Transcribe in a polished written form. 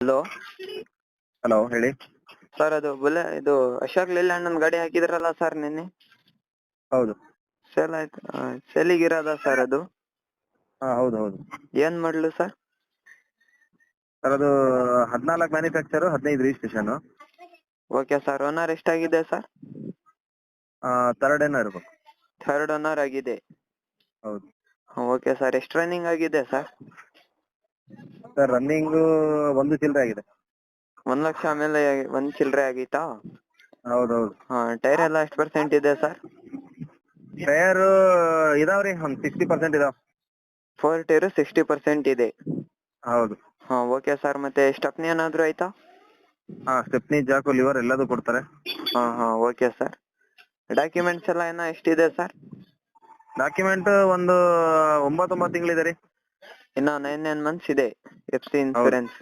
Hello hello ಹೇಳಿ. Sir, ಅದು ಇದು ಅಶೋಕ್ ಲೇಲ್ಯಾಂಡ್ ಒಂದು ಗಾಡಿ ಹಾಕಿದ್ರಲ್ಲ ಸರ್ ನಿನ್ನೆ. ಹೌದು. ಸೇಲ್ ಆಯ್ತು. ಸೇಲಿಗಿರೋದ ಸರ್ ಅದು? ಹೌದು ಹೌದು ಏನ್ ಮಾಡಲು ಸರ್? ಸರ್ ಅದು 14 manufacture, 15 registration. Okay sir. Owner ಎಷ್ಟಾಗಿದೆ ಸರ್? ಥರ್ಡ್ ಏನೋ ಇರ್ಬೇಕು. ಥರ್ಡ್ ಓನರ್ ಆಗಿದೆ. ಹೌದು ಓಕೆ ಸರ್. ಎಷ್ಟು ರನ್ನಿಂಗ್ ಆಗಿದೆ ಸರ್? ಸರ್ ರನ್ನಿಂಗು ಒಂದು ಚಿಲ್ಲರೆ ಆಗಿದೆ. 1 ಲಕ್ಷ ಮೇಲೆ ಒಂದ್ ಚಿಲ್ಲರೆ ಆಗಿತ್ತಾ? ಹೌದೌದು. ಟೈರ್ ಎಲ್ಲ ಎಷ್ಟು ಪರ್ಸೆಂಟ್ ಇದೆ ಸರ್? ಟೈರ್ ಇದಾವ್ರಿ, ಒಂದು 60% ಇದಾವ. 4 ಟೈರು 60% ಇದೆ. ಹೌದು. Okay sir. ಮತ್ತೆ ಸ್ಟೆಪ್ನಿ ಏನಾದ್ರು ಆಯ್ತಾ? ಸ್ಟೆಪ್ನಿ, ಜಾಕು, ಲಿವರ್ ಎಲ್ಲದೂ ಕೊಡ್ತಾರೆ. Okay sir. ಡಾಕ್ಯುಮೆಂಟ್ಸ್ ಎಲ್ಲ ಎಷ್ಟಿದೆ ಸರ್? ಡಾಕ್ಯುಮೆಂಟ್ ಒಂದು 9 ತಿಂಗಳಿದೆ ರೀ. ಇನ್ನ 9 months ಇದೆ FC ಹೌದು ಇನ್ಸೂರೆನ್ಸ್.